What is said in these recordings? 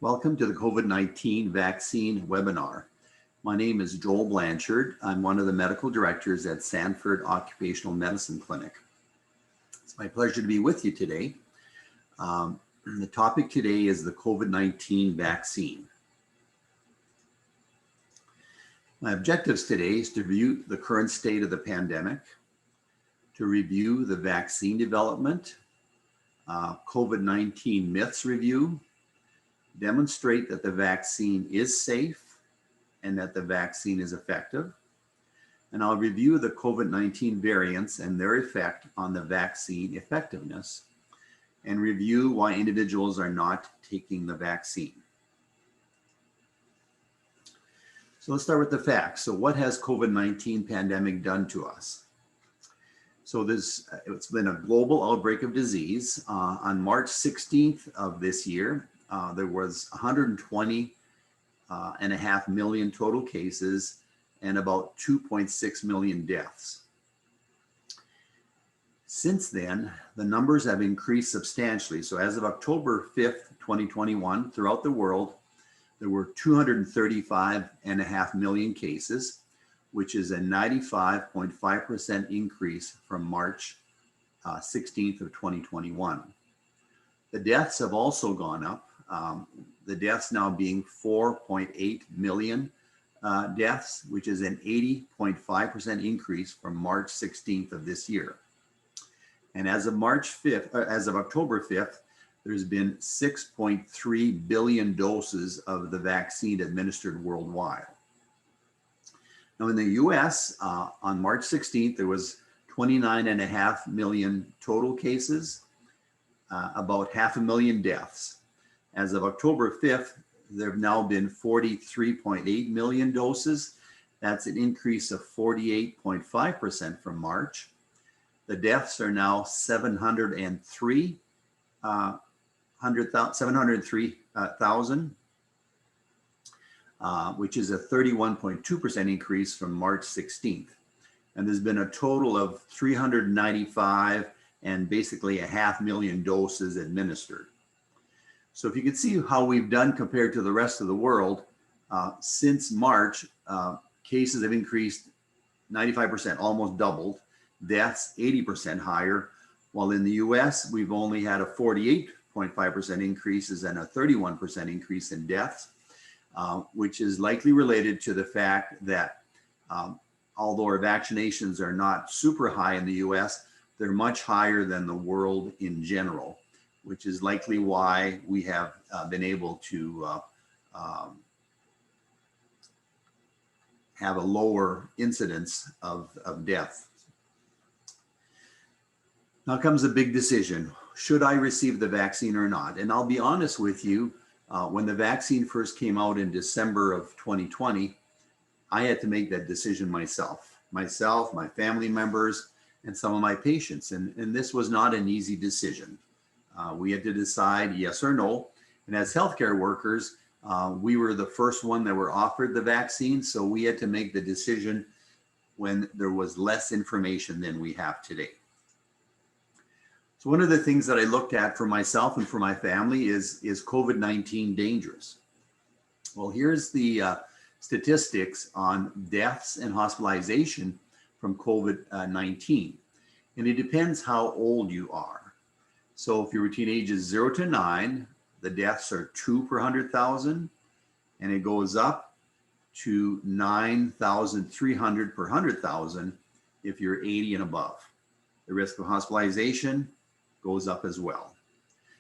Welcome to the COVID-19 vaccine webinar. My name is Joel Blanchard. I'm one of the medical directors at Sanford Occupational Medicine Clinic. It's my pleasure to be with you today. The topic today is the COVID-19 vaccine. My objectives today is to review the current state of the pandemic, to review the vaccine development, COVID-19 myths review, demonstrate that the vaccine is safe and that the vaccine is effective. And I'll review the COVID-19 variants and their effect on the vaccine effectiveness and review why individuals are not taking the vaccine. So let's start with the facts. So what has COVID-19 pandemic done to us? So it's been a global outbreak of disease. On March 16th of this year, there was 120.5 million total cases and about 2.6 million deaths. Since then, the numbers have increased substantially. So as of October 5th, 2021, throughout the world, there were 235.5 million cases, which is a 95.5% increase from March 16th of 2021. The deaths have also gone up. The deaths now being 4.8 million deaths, which is an 80.5% increase from March 16th of this year. And as of October 5th, there's been 6.3 billion doses of the vaccine administered worldwide. Now in the US, on March 16th, there was 29.5 million total cases, about 500,000 deaths. As of October 5th, there have now been 43.8 million doses. That's an increase of 48.5% from March. The deaths are now 703,000, which is a 31.2% increase from March 16th. And there's been a total of 395 and basically 500,000 doses administered. So if you can see how we've done compared to the rest of the world, since March, cases have increased 95%, almost doubled, deaths 80% higher, while in the US, we've only had a 48.5% increases and a 31% increase in deaths, which is likely related to the fact that although our vaccinations are not super high in the US, they're much higher than the world in general, which is likely why we have been able to have a lower incidence of death. Now comes a big decision. Should I receive the vaccine or not? And I'll be honest with you, when the vaccine first came out in December of 2020, I had to make that decision myself, my family members, and some of my patients. And this was not an easy decision. We had to decide yes or no. And as healthcare workers, we were the first one that were offered the vaccine. So we had to make the decision when there was less information than we have today. So one of the things that I looked at for myself and for my family is COVID-19 dangerous? Well, here's the statistics on deaths and hospitalization from COVID-19. And it depends how old you are. So if you're between ages 0 to 9, the deaths are 2 per 100,000, and it goes up to 9,300 per 100,000 if you're 80 and above. The risk of hospitalization goes up as well.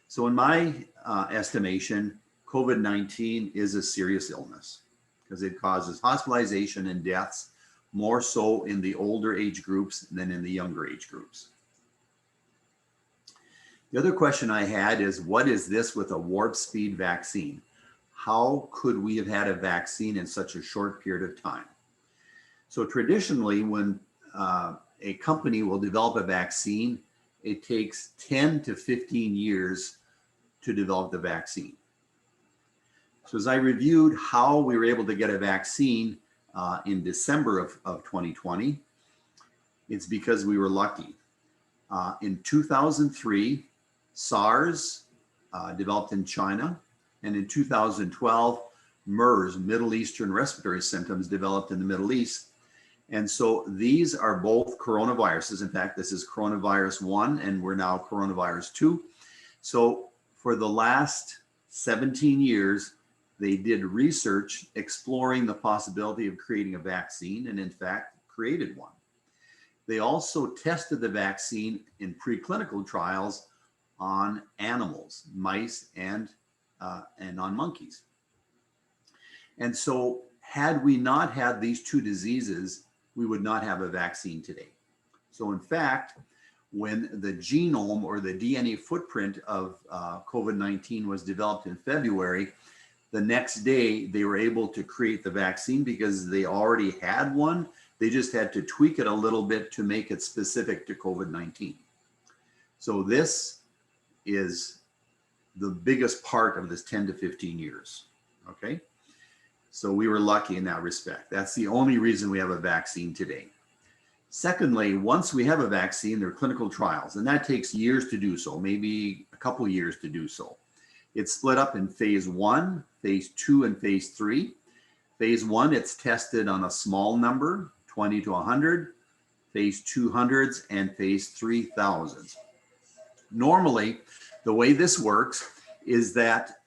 So in my estimation, COVID-19 is a serious illness because it causes hospitalization and deaths more so in the older age groups than in the younger age groups. The other question I had is, what is this with a warp speed vaccine? How could we have had a vaccine in such a short period of time? So traditionally, when a company will develop a vaccine, it takes 10 to 15 years to develop the vaccine. So as I reviewed how we were able to get a vaccine in December of 2020, it's because we were lucky. In 2003, SARS developed in China. And in 2012, MERS, Middle Eastern Respiratory Symptoms, developed in the Middle East. And so these are both coronaviruses. In fact, this is coronavirus 1, and we're now coronavirus 2. So for the last 17 years, they did research exploring the possibility of creating a vaccine, and in fact, created one. They also tested the vaccine in preclinical trials on animals, mice, and on monkeys. And so had we not had these two diseases, we would not have a vaccine today. So in fact, when the genome or the DNA footprint of COVID-19 was developed in February, the next day they were able to create the vaccine because they already had one. They just had to tweak it a little bit to make it specific to COVID-19. So this is the biggest part of this 10 to 15 years, okay? So we were lucky in that respect. That's the only reason we have a vaccine today. Secondly, once we have a vaccine, there are clinical trials, and that takes years to do so, maybe a couple years to do so. It's split up in phase 1, phase 2, and phase 3. Phase 1, it's tested on a small number, 20 to 100, phase 200s, and phase 3000s. Normally, the way this works is that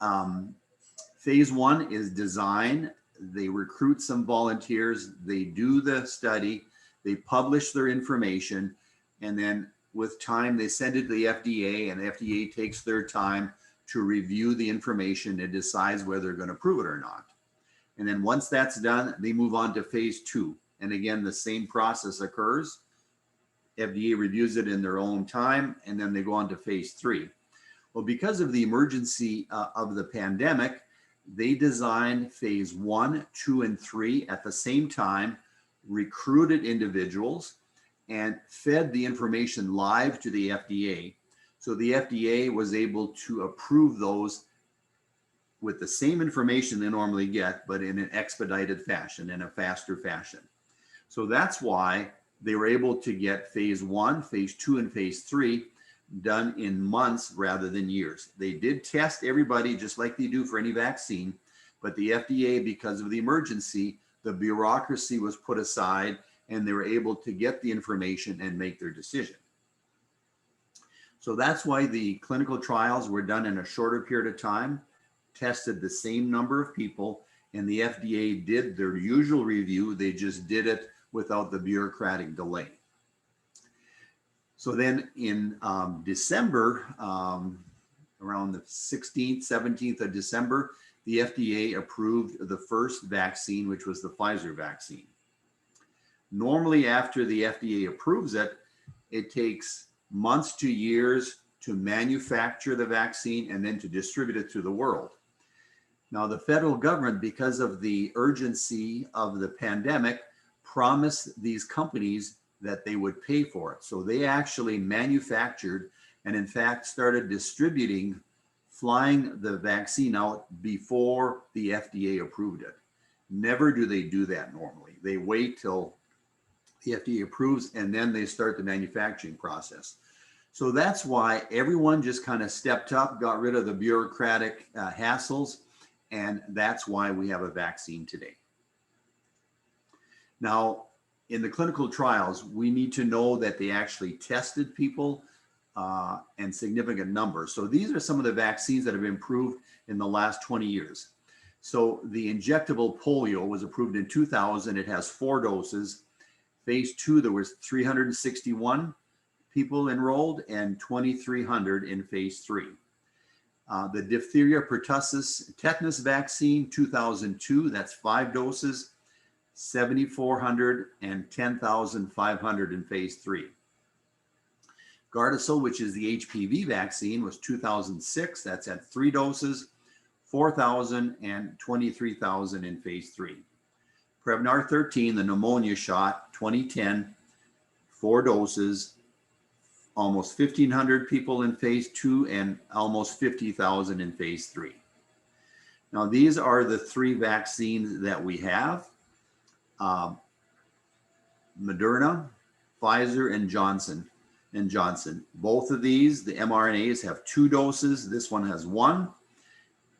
phase 1 is design. They recruit some volunteers, they do the study, they publish their information, and then with time, they send it to the FDA, and the FDA takes their time to review the information and decides whether they're going to approve it or not. And then once that's done, they move on to phase 2. And again, the same process occurs. FDA reviews it in their own time, and then they go on to phase 3. Well, because of the emergency of the pandemic, they designed phase 1, 2, and 3 at the same time, recruited individuals, and fed the information live to the FDA. So the FDA was able to approve those with the same information they normally get, but in an expedited fashion, in a faster fashion. So that's why they were able to get phase 1, phase 2, and phase 3 done in months rather than years. They did test everybody just like they do for any vaccine, but the FDA, because of the emergency, the bureaucracy was put aside and they were able to get the information and make their decision. So that's why the clinical trials were done in a shorter period of time, tested the same number of people, and the FDA did their usual review. They just did it without the bureaucratic delay. So then in December, around the 16th, 17th of December, the FDA approved the first vaccine, which was the Pfizer vaccine. Normally after the FDA approves it, it takes months to years to manufacture the vaccine and then to distribute it to the world. Now the federal government, because of the urgency of the pandemic, promised these companies that they would pay for it. So they actually manufactured and in fact started distributing, flying the vaccine out before the FDA approved it. Never do they do that normally. They wait till the FDA approves and then they start the manufacturing process. So that's why everyone just kind of stepped up, got rid of the bureaucratic hassles, and that's why we have a vaccine today. Now, in the clinical trials, we need to know that they actually tested people and significant numbers. So these are some of the vaccines that have been approved in the last 20 years. So the injectable polio was approved in 2000. It has 4 doses. Phase 2, there was 361 people enrolled and 2,300 in phase 3. The diphtheria, pertussis, tetanus vaccine, 2002, that's 5 doses. 7,400 and 10,500 in phase 3. Gardasil, which is the HPV vaccine, was 2006. That's at 3 doses, 4,000 and 23,000 in phase 3. Prevnar 13, the pneumonia shot, 2010, 4 doses, almost 1,500 people in phase 2 and almost 50,000 in phase 3. Now, these are the 3 vaccines that we have. Moderna, Pfizer, and Johnson & Johnson. Both of these, the mRNAs, have 2 doses. This one has 1.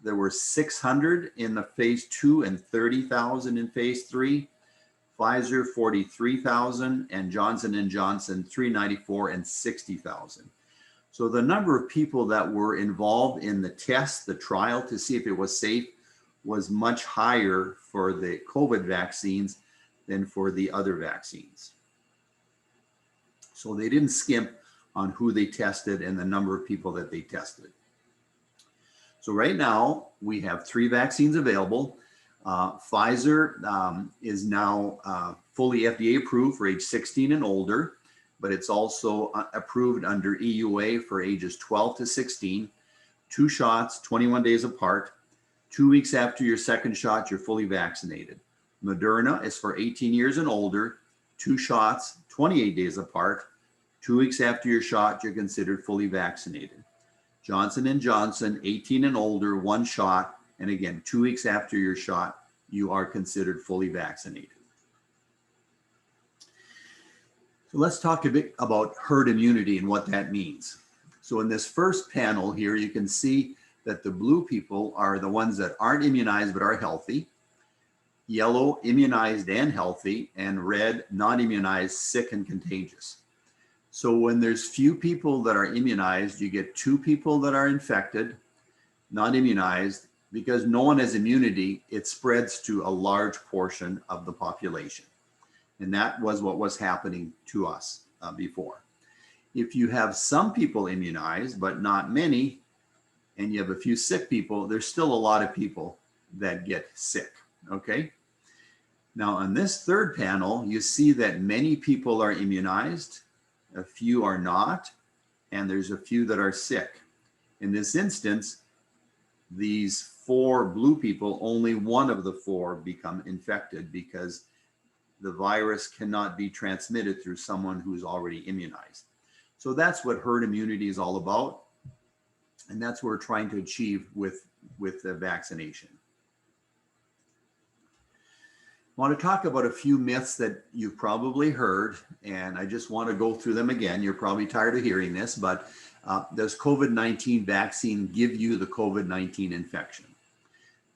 there were 600 in the phase 2 and 30,000 in phase 3. Pfizer 43,000 and Johnson & Johnson 394 and 60,000. So the number of people that were involved in the test, the trial to see if it was safe, was much higher for the COVID vaccines than for the other vaccines. So they didn't skimp on who they tested and the number of people that they tested. So right now we have 3 vaccines available. Pfizer is now fully FDA approved for age 16 and older, but it's also approved under EUA for ages 12 to 16. 2 shots, 21 days apart. 2 weeks after your second shot, you're fully vaccinated. Moderna is for 18 years and older. 2 shots, 28 days apart. 2 weeks after your shot, you're considered fully vaccinated. Johnson & Johnson, 18 and older, 1 shot. And again, 2 weeks after your shot, you are considered fully vaccinated. So let's talk a bit about herd immunity and what that means. So in this first panel here, you can see that the blue people are the ones that aren't immunized but are healthy. Yellow, immunized and healthy, and red, not immunized, sick and contagious. So when there's few people that are immunized, you get 2 people that are infected, not immunized. Because no one has immunity, it spreads to a large portion of the population. And that was what was happening to us before. If you have some people immunized, but not many, and you have a few sick people, there's still a lot of people that get sick, okay? Now on this third panel, you see that many people are immunized, a few are not, and there's a few that are sick. In this instance, these 4 blue people, only 1 of the 4 become infected because the virus cannot be transmitted through someone who's already immunized. So that's what herd immunity is all about. And that's what we're trying to achieve with the vaccination. I want to talk about a few myths that you've probably heard, and I just want to go through them again. You're probably tired of hearing this, but does COVID-19 vaccine give you the COVID-19 infection?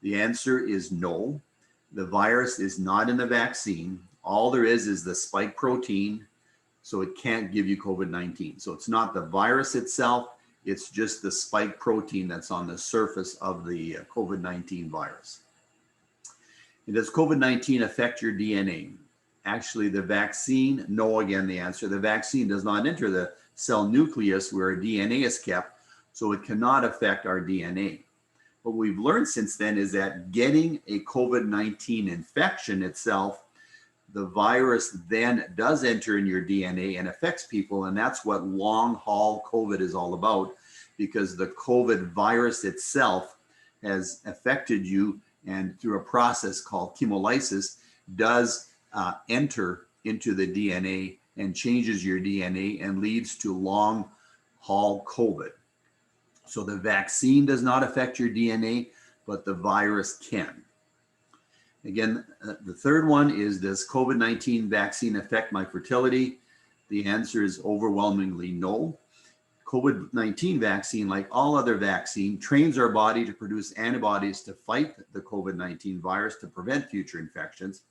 The answer is no. The virus is not in the vaccine. All there is the spike protein, so it can't give you COVID-19. So it's not the virus itself, it's just the spike protein that's on the surface of the COVID-19 virus. And does COVID-19 affect your DNA? Actually, the vaccine, no, again, the answer. The vaccine does not enter the cell nucleus where DNA is kept, so it cannot affect our DNA. What we've learned since then is that getting a COVID-19 infection itself, the virus then does enter in your DNA and affects people, and that's what long haul COVID is all about, because the COVID virus itself has affected you, and through a process called chemolysis does enter into the DNA and changes your DNA and leads to long haul COVID. So the vaccine does not affect your DNA, but the virus can. Again, the third one is, does COVID-19 vaccine affect my fertility? The answer is overwhelmingly no. COVID-19 vaccine, like all other vaccine, trains our body to produce antibodies to fight the COVID-19 virus to prevent future infections.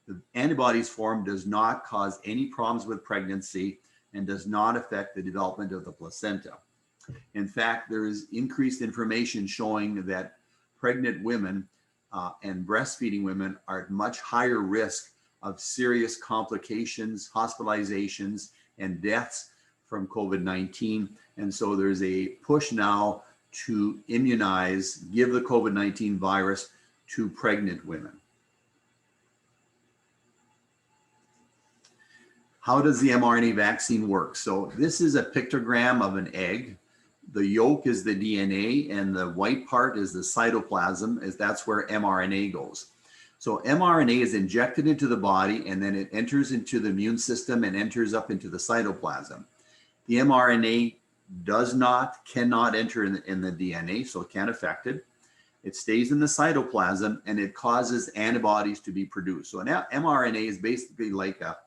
The antibodies formed does not cause any problems with pregnancy and does not affect the development of the placenta. In fact, there is increased information showing that pregnant women and breastfeeding women are at much higher risk of serious complications, hospitalizations, and deaths from COVID-19. And so there's a push now to immunize, give the COVID-19 virus to pregnant women. How does the mRNA vaccine work? So this is a pictogram of an egg. The yolk is the DNA and the white part is the cytoplasm, as that's where mRNA goes. So mRNA is injected into the body and then it enters into the immune system and enters up into the cytoplasm. The mRNA cannot enter in the DNA, so it can't affect it. It stays in the cytoplasm and it causes antibodies to be produced. So an mRNA is basically like a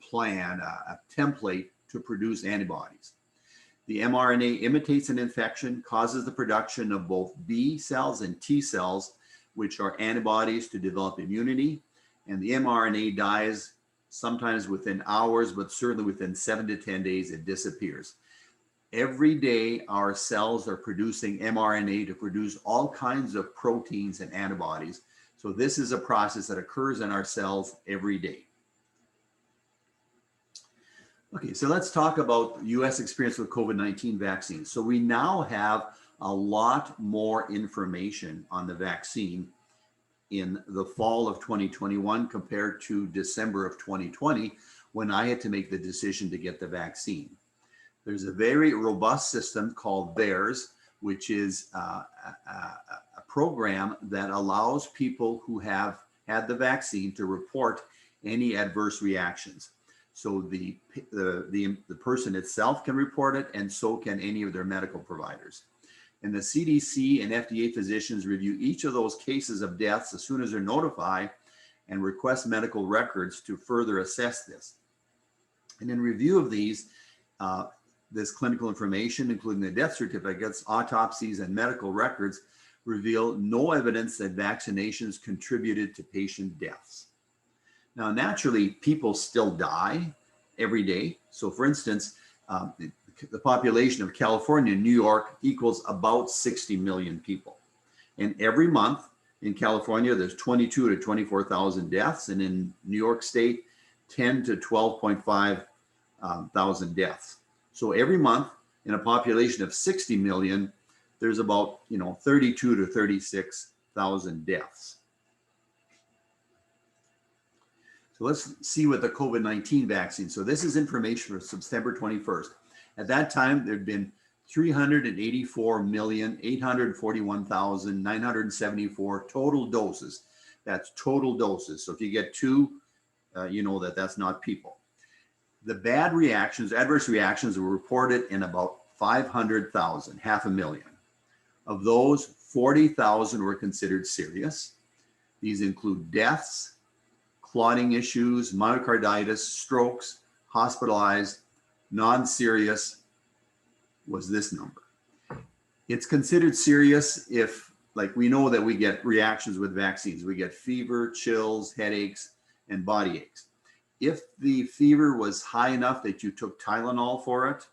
plan, a template to produce antibodies. The mRNA imitates an infection, causes the production of both B cells and T cells, which are antibodies to develop immunity. And the mRNA dies sometimes within hours, but certainly within 7 to 10 days, it disappears. Every day, our cells are producing mRNA to produce all kinds of proteins and antibodies. So this is a process that occurs in our cells every day. Okay, so let's talk about US experience with COVID-19 vaccines. So we now have a lot more information on the vaccine in the fall of 2021 compared to December of 2020, when I had to make the decision to get the vaccine. There's a very robust system called VAERS, which is a program that allows people who have had the vaccine to report any adverse reactions. So the person itself can report it, and so can any of their medical providers. And the CDC and FDA physicians review each of those cases of deaths as soon as they're notified and request medical records to further assess this. And in review of these, this clinical information, including the death certificates, autopsies, and medical records, reveal no evidence that vaccinations contributed to patient deaths. Now, naturally, people still die every day. So for instance, the population of California and New York equals about 60 million people. And every month in California, there's 22 to 24,000 deaths. And in New York State, 10 to 12.5 thousand deaths. So every month in a population of 60 million, there's about 32 to 36,000 deaths. So let's see what the COVID-19 vaccine. So this is information for September 21st. At that time, there'd been 384,841,974 total doses. That's total doses. So if you get two, you know that that's not people. The bad reactions, adverse reactions, were reported in about 500,000, 500,000. Of those, 40,000 were considered serious. These include deaths, clotting issues, myocarditis, strokes, hospitalized. Non-serious was this number. It's considered serious if, like, we know that we get reactions with vaccines. We get fever, chills, headaches, and body aches. If the fever was high enough that you took Tylenol for it,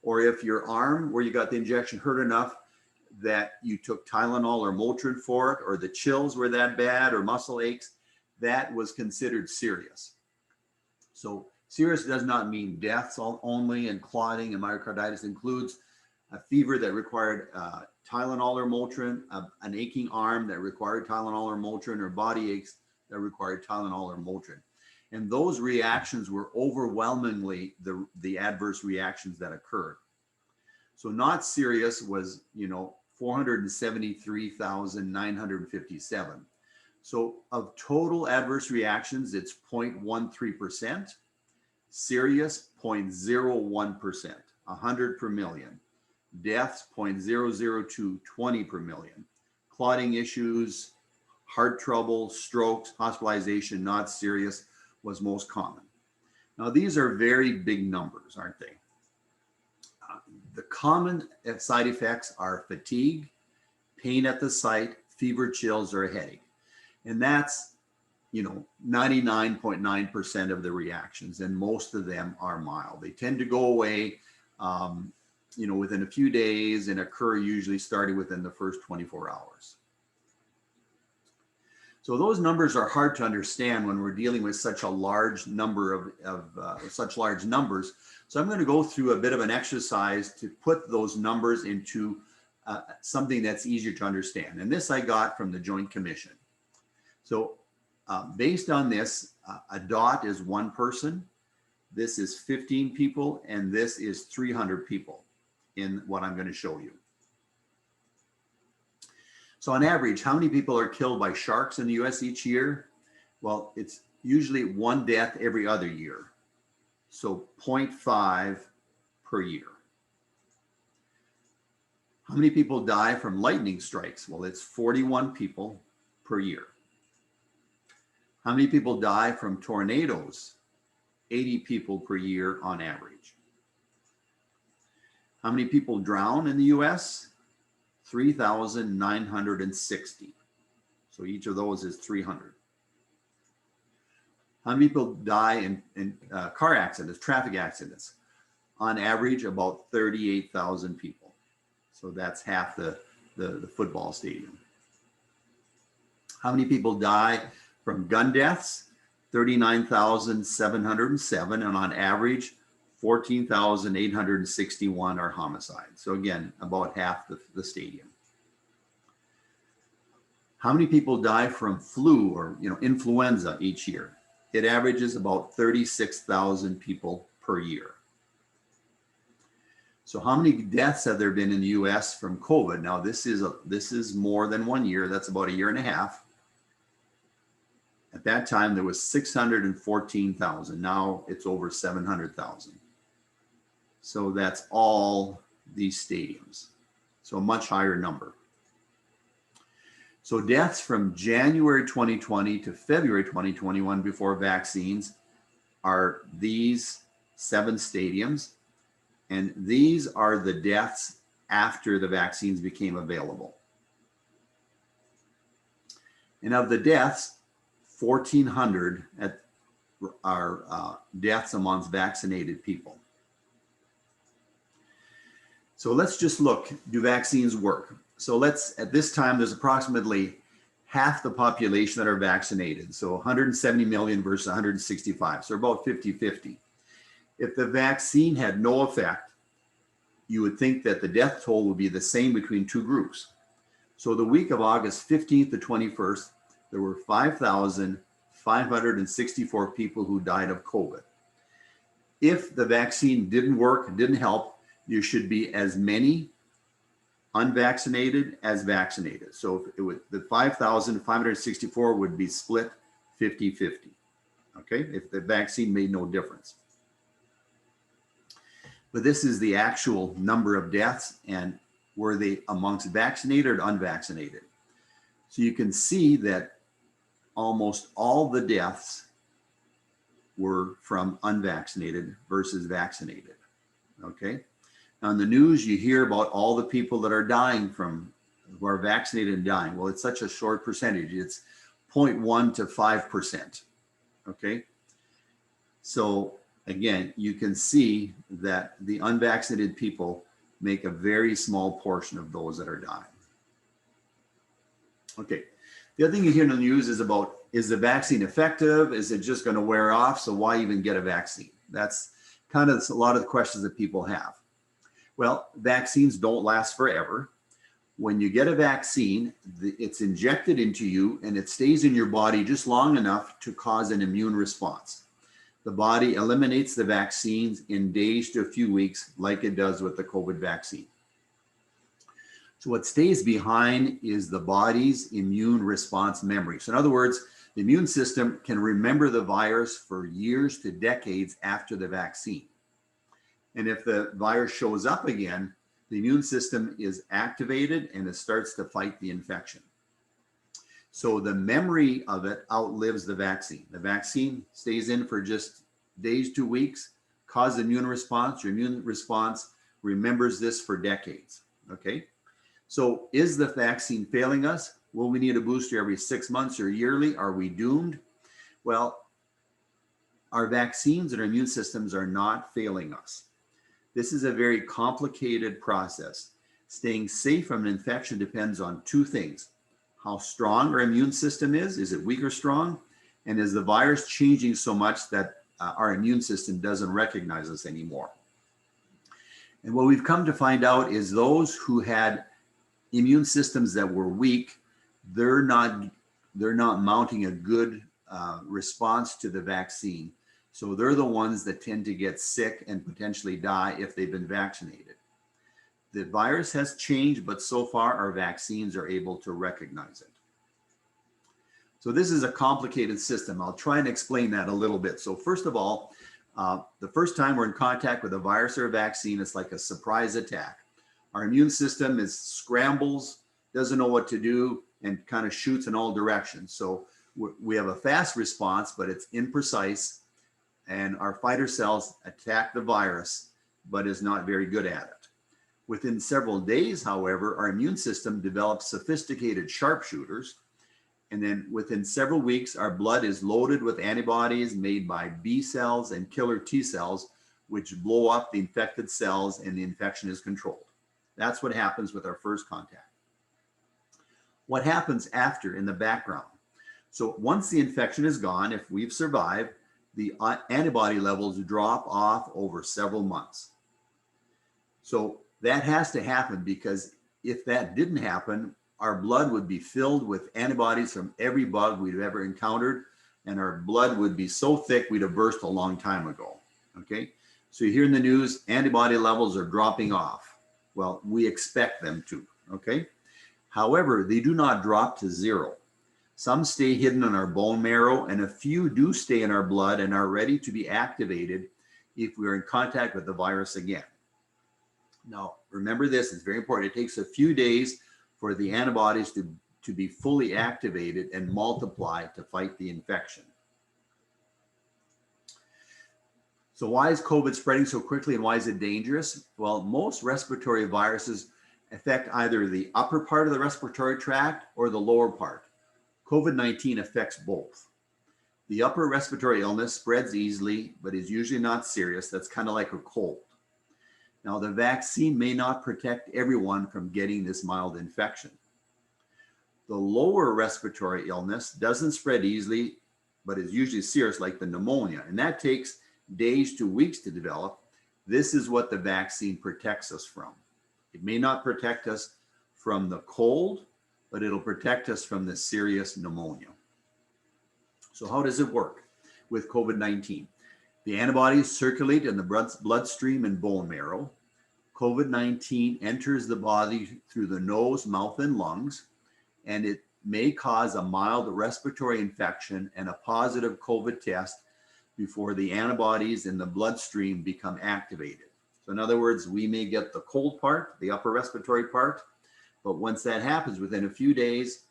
or if your arm where you got the injection hurt enough that you took Tylenol or Motrin for it, or the chills were that bad, or muscle aches, that was considered serious. So serious does not mean deaths only, and clotting and myocarditis includes a fever that required Tylenol or Motrin, an aching arm that required Tylenol or Motrin, or body aches that required Tylenol or Motrin. And those reactions were overwhelmingly the adverse reactions that occurred. So not serious was, 473,957. So of total adverse reactions, it's 0.13%. Serious, 0.01%, 100 per million. Deaths, 0.002, 20 per million. Clotting issues, heart trouble, strokes, hospitalization, not serious, was most common. Now, these are very big numbers, aren't they? The common side effects are fatigue, pain at the site, fever, chills, or a headache. And that's 99.9% of the reactions, and most of them are mild. They tend to go away, within a few days, and occur usually starting within the first 24 hours. So those numbers are hard to understand when we're dealing with such a large number of such large numbers. So I'm going to go through a bit of an exercise to put those numbers into something that's easier to understand. And this I got from the Joint Commission. So based on this, a dot is one person, this is 15 people, and this is 300 people in what I'm going to show you. So on average, how many people are killed by sharks in the US each year? Well, it's usually one death every other year. So 0.5 per year. How many people die from lightning strikes? Well, it's 41 people per year. How many people die from tornadoes? 80 people per year on average. How many people drown in the US? 3,960. So each of those is 300. How many people die in car accidents, traffic accidents? On average, about 38,000 people. So that's half the football stadium. How many people die from gun deaths? 39,707, and on average, 14,861 are homicides. So again, about half the stadium. How many people die from flu or influenza each year? It averages about 36,000 people per year. So how many deaths have there been in the US from COVID? Now this is more than 1 year. That's about a year and a half. At that time, there was 614,000. Now it's over 700,000. So that's all these stadiums. So a much higher number. So deaths from January 2020 to February 2021 before vaccines are these 7 stadiums. And these are the deaths after the vaccines became available. And of the deaths, 1,400 are deaths amongst vaccinated people. So let's just look, do vaccines work? So at this time, there's approximately half the population that are vaccinated. So 170 million versus 165, so about 50-50. If the vaccine had no effect, you would think that the death toll would be the same between two groups. So the week of August 15th to 21st, there were 5,564 people who died of COVID. If the vaccine didn't work, didn't help, there should be as many unvaccinated as vaccinated. So the 5,564 would be split 50-50, okay, if the vaccine made no difference. But this is the actual number of deaths, and were they amongst vaccinated or unvaccinated? So you can see that almost all the deaths were from unvaccinated versus vaccinated, okay? On the news, you hear about all the people that are dying who are vaccinated and dying. Well, it's such a short percentage. It's 0.1 to 5%, okay? So again, you can see that the unvaccinated people make a very small portion of those that are dying. Okay, the other thing you hear in the news is about, is the vaccine effective? Is it just going to wear off? So why even get a vaccine? That's kind of a lot of the questions that people have. Well, vaccines don't last forever. When you get a vaccine, it's injected into you and it stays in your body just long enough to cause an immune response. The body eliminates the vaccines in days to a few weeks, like it does with the COVID vaccine. So what stays behind is the body's immune response memory. So in other words, the immune system can remember the virus for years to decades after the vaccine. And if the virus shows up again, the immune system is activated and it starts to fight the infection. So the memory of it outlives the vaccine. The vaccine stays in for just days to weeks, causes immune response. Your immune response remembers this for decades, okay? So is the vaccine failing us? Will we need a booster every 6 months or yearly? Are we doomed? Well, our vaccines and our immune systems are not failing us. This is a very complicated process. Staying safe from an infection depends on 2 things. How strong our immune system is it weak or strong? And is the virus changing so much that our immune system doesn't recognize us anymore? And what we've come to find out is those who had immune systems that were weak, they're not mounting a good response to the vaccine. So they're the ones that tend to get sick and potentially die if they've been vaccinated. The virus has changed, but so far our vaccines are able to recognize it. So this is a complicated system. I'll try and explain that a little bit. So first of all, the first time we're in contact with a virus or a vaccine, it's like a surprise attack. Our immune system scrambles, doesn't know what to do, and kind of shoots in all directions. So we have a fast response, but it's imprecise, and our fighter cells attack the virus, but is not very good at it. Within several days, however, our immune system develops sophisticated sharpshooters. And then within several weeks, our blood is loaded with antibodies made by B cells and killer T cells, which blow up the infected cells and the infection is controlled. That's what happens with our first contact. What happens after in the background? So once the infection is gone, if we've survived, the antibody levels drop off over several months. So that has to happen, because if that didn't happen, our blood would be filled with antibodies from every bug we've ever encountered, and our blood would be so thick we'd have burst a long time ago. Okay, so you hear in the news antibody levels are dropping off. Well, we expect them to. Okay, however, they do not drop to zero. Some stay hidden in our bone marrow, and a few do stay in our blood and are ready to be activated if we are in contact with the virus again. Now, remember this, it's very important. It takes a few days for the antibodies to be fully activated and multiply to fight the infection. So why is COVID spreading so quickly and why is it dangerous? Well, most respiratory viruses affect either the upper part of the respiratory tract or the lower part. COVID-19 affects both. The upper respiratory illness spreads easily, but is usually not serious. That's kind of like a cold. Now, the vaccine may not protect everyone from getting this mild infection. The lower respiratory illness doesn't spread easily, but is usually serious, like the pneumonia, and that takes days to weeks to develop. This is what the vaccine protects us from. It may not protect us from the cold, but it'll protect us from the serious pneumonia. So how does it work with COVID-19? The antibodies circulate in the bloodstream and bone marrow. COVID-19 enters the body through the nose, mouth, and lungs, and it may cause a mild respiratory infection and a positive COVID test before the antibodies in the bloodstream become activated. So in other words, we may get the cold part, the upper respiratory part, but once that happens, within a few days,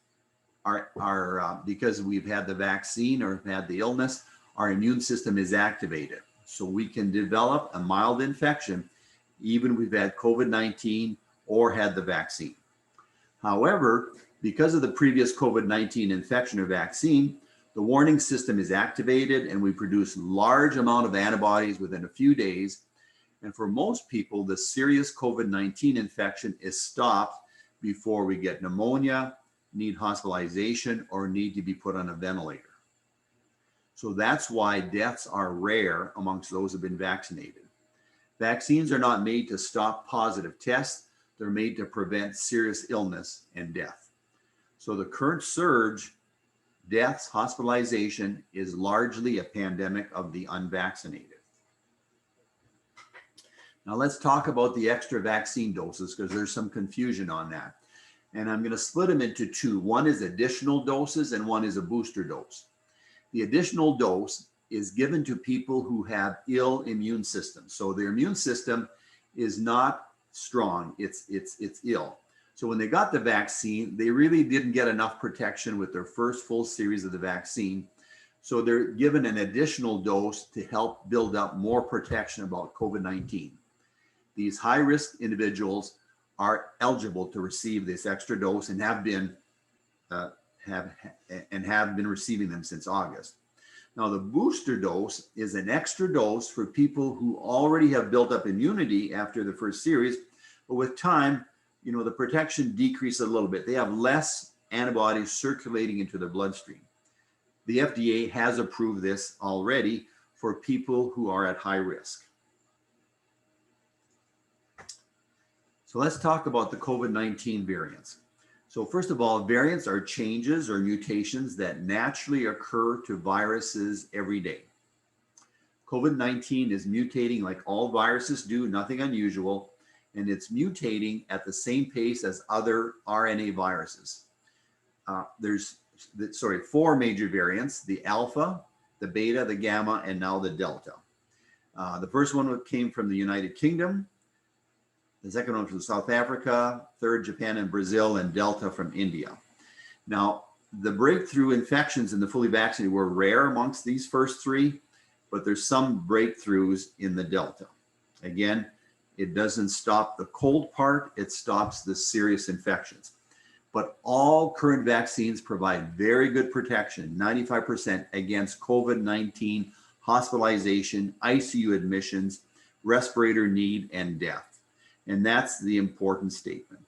because we've had the vaccine or had the illness, our immune system is activated. So we can develop a mild infection even if we've had COVID-19 or had the vaccine. However, because of the previous COVID-19 infection or vaccine, the warning system is activated and we produce large amount of antibodies within a few days. And for most people, the serious COVID-19 infection is stopped before we get pneumonia, need hospitalization, or need to be put on a ventilator. So that's why deaths are rare amongst those who have been vaccinated. Vaccines are not made to stop positive tests. They're made to prevent serious illness and death. So the current surge, deaths, hospitalization, is largely a pandemic of the unvaccinated. Now let's talk about the extra vaccine doses, because there's some confusion on that. And I'm going to split them into two. One is additional doses and one is a booster dose. The additional dose is given to people who have ill immune systems. So their immune system is not strong, it's ill. So when they got the vaccine, they really didn't get enough protection with their first full series of the vaccine. So they're given an additional dose to help build up more protection about COVID-19. These high-risk individuals are eligible to receive this extra dose and have been receiving them since August. Now, the booster dose is an extra dose for people who already have built up immunity after the first series, but with time, the protection decreases a little bit. They have less antibodies circulating into their bloodstream. The FDA has approved this already for people who are at high risk. So let's talk about the COVID-19 variants. So first of all, variants are changes or mutations that naturally occur to viruses every day. COVID-19 is mutating like all viruses do, nothing unusual, and it's mutating at the same pace as other RNA viruses. There's 4 major variants: the alpha, the beta, the gamma, and now the delta. The first one came from the United Kingdom. The second one from South Africa, third Japan and Brazil, and Delta from India. Now, the breakthrough infections in the fully vaccinated were rare amongst these first 3, but there's some breakthroughs in the Delta. Again, It doesn't stop the cold part, it stops the serious infections. But all current vaccines provide very good protection, 95% against COVID-19 hospitalization, ICU admissions, respirator need, and death. And that's the important statement.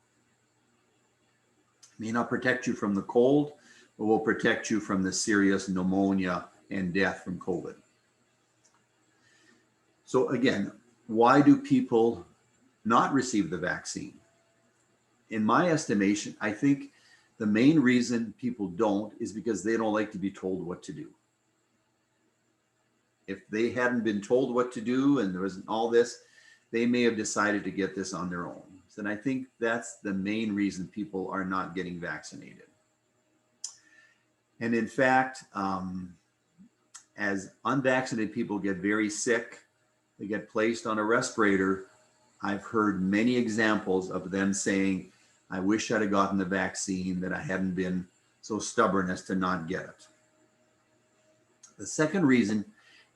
It may not protect you from the cold, but will protect you from the serious pneumonia and death from COVID. So again, why do people not receive the vaccine? In my estimation, I think the main reason people don't is because they don't like to be told what to do. If they hadn't been told what to do and there wasn't all this, they may have decided to get this on their own. And I think that's the main reason people are not getting vaccinated. And in fact, as unvaccinated people get very sick, they get placed on a respirator. I've heard many examples of them saying, I wish I'd have gotten the vaccine, that I hadn't been so stubborn as to not get it. The second reason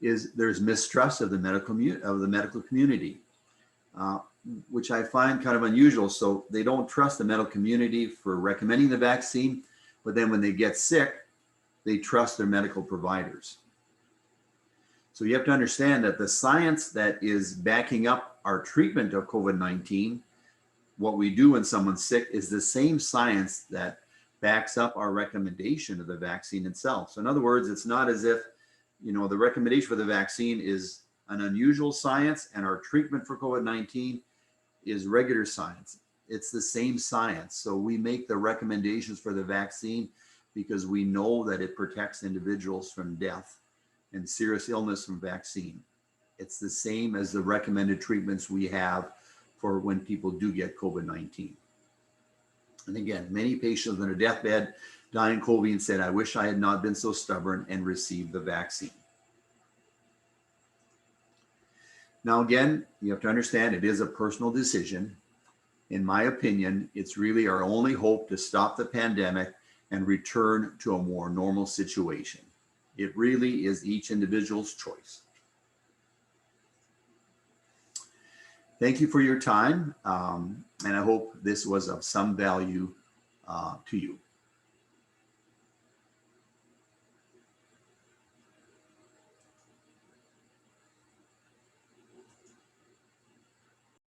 is there's mistrust of the medical community, which I find kind of unusual. So they don't trust the medical community for recommending the vaccine, but then when they get sick, they trust their medical providers. So you have to understand that the science that is backing up our treatment of COVID-19, what we do when someone's sick, is the same science that backs up our recommendation of the vaccine itself. So in other words, it's not as if, the recommendation for the vaccine is an unusual science and our treatment for COVID-19 is regular science. It's the same science. So we make the recommendations for the vaccine because we know that it protects individuals from death and serious illness from vaccine. It's the same as the recommended treatments we have for when people do get COVID-19. And again, many patients on their deathbed dying COVID and said, I wish I had not been so stubborn and received the vaccine. Now, again, you have to understand it is a personal decision. In my opinion, it's really our only hope to stop the pandemic and return to a more normal situation. It really is each individual's choice. Thank you for your time, and I hope this was of some value to you.